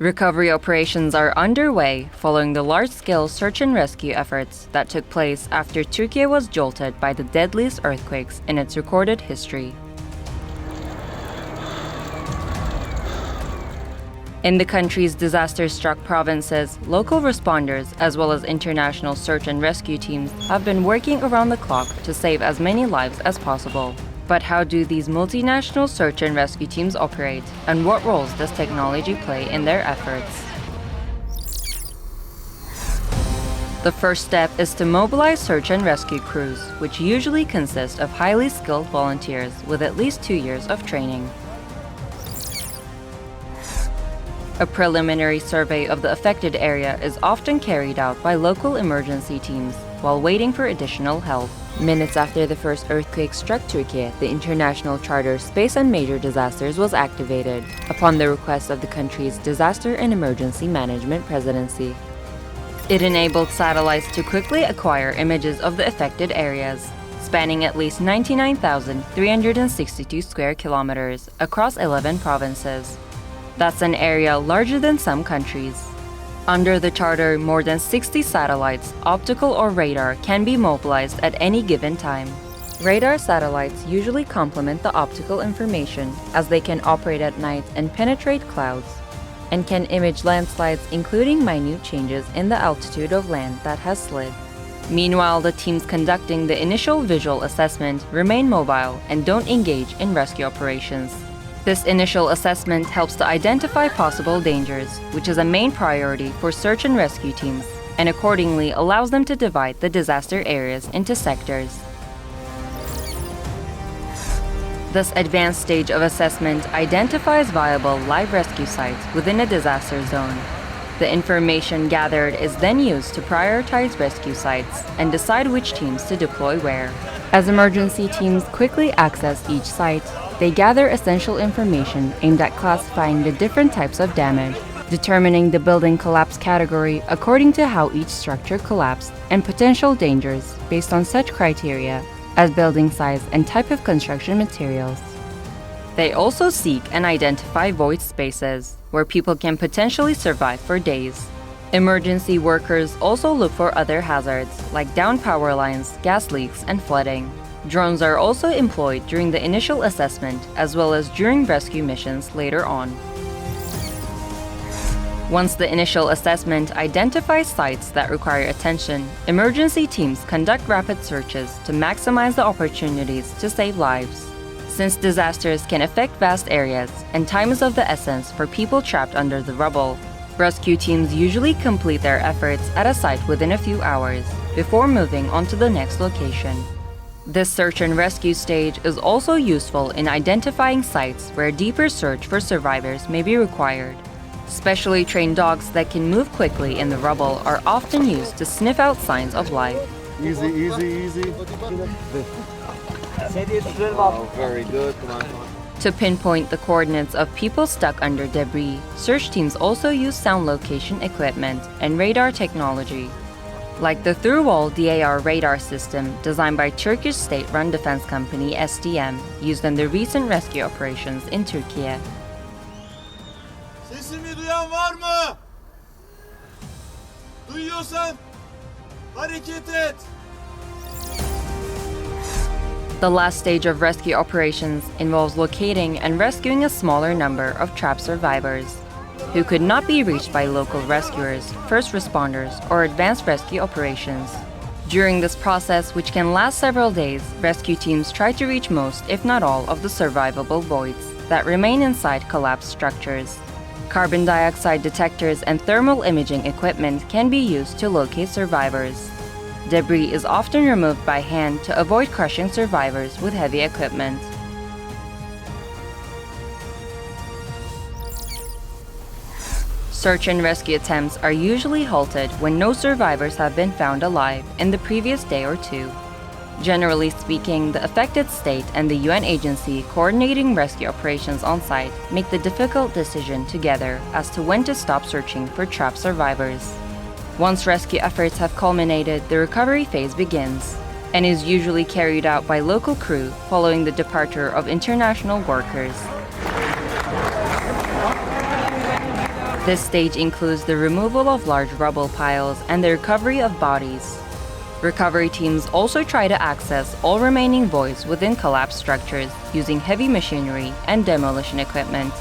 Recovery operations are underway following the large-scale search and rescue efforts that took place after Turkey was jolted by the deadliest earthquakes in its recorded history. In the country's disaster-struck provinces, local responders as well as international search and rescue teams have been working around the clock to save as many lives as possible. But how do these multinational search and rescue teams operate, and what roles does technology play in their efforts? The first step is to mobilize search and rescue crews, which usually consist of highly skilled volunteers with at least 2 years of training. A preliminary survey of the affected area is often carried out by local emergency teams while waiting for additional help. Minutes after the first earthquake struck Turkey, the International Charter Space and Major Disasters was activated, upon the request of the country's Disaster and Emergency Management Presidency. It enabled satellites to quickly acquire images of the affected areas, spanning at least 99,362 square kilometers across 11 provinces. That's an area larger than some countries. Under the charter, more than 60 satellites, optical or radar, can be mobilized at any given time. Radar satellites usually complement the optical information as they can operate at night and penetrate clouds, and can image landslides including minute changes in the altitude of land that has slid. Meanwhile, the teams conducting the initial visual assessment remain mobile and don't engage in rescue operations. This initial assessment helps to identify possible dangers, which is a main priority for search and rescue teams, and accordingly allows them to divide the disaster areas into sectors. This advanced stage of assessment identifies viable live rescue sites within a disaster zone. The information gathered is then used to prioritize rescue sites and decide which teams to deploy where. As emergency teams quickly access each site, they gather essential information aimed at classifying the different types of damage, determining the building collapse category according to how each structure collapsed, and potential dangers based on such criteria as building size and type of construction materials. They also seek and identify void spaces, where people can potentially survive for days. Emergency workers also look for other hazards, like downed power lines, gas leaks, and flooding. Drones are also employed during the initial assessment as well as during rescue missions later on. Once the initial assessment identifies sites that require attention, emergency teams conduct rapid searches to maximize the opportunities to save lives. Since disasters can affect vast areas and time is of the essence for people trapped under the rubble, rescue teams usually complete their efforts at a site within a few hours before moving on to the next location. This search and rescue stage is also useful in identifying sites where deeper search for survivors may be required. Specially trained dogs that can move quickly in the rubble are often used to sniff out signs of life. Easy, easy, easy. Oh, very good. Come on. To pinpoint the coordinates of people stuck under debris, search teams also use sound location equipment and radar technology, like the through-wall DAR radar system designed by Turkish state-run defense company SDM, used in the recent rescue operations in Turkiye. Sesimi duyan var mı? Duyuyorsan hareket et. The last stage of rescue operations involves locating and rescuing a smaller number of trapped survivors who could not be reached by local rescuers, first responders, or advanced rescue operations. During this process, which can last several days, rescue teams try to reach most, if not all, of the survivable voids that remain inside collapsed structures. Carbon dioxide detectors and thermal imaging equipment can be used to locate survivors. Debris is often removed by hand to avoid crushing survivors with heavy equipment. Search and rescue attempts are usually halted when no survivors have been found alive in the previous day or two. Generally speaking, the affected state and the UN agency coordinating rescue operations on site make the difficult decision together as to when to stop searching for trapped survivors. Once rescue efforts have culminated, the recovery phase begins and is usually carried out by local crew following the departure of international workers. This stage includes the removal of large rubble piles and the recovery of bodies. Recovery teams also try to access all remaining voids within collapsed structures using heavy machinery and demolition equipment.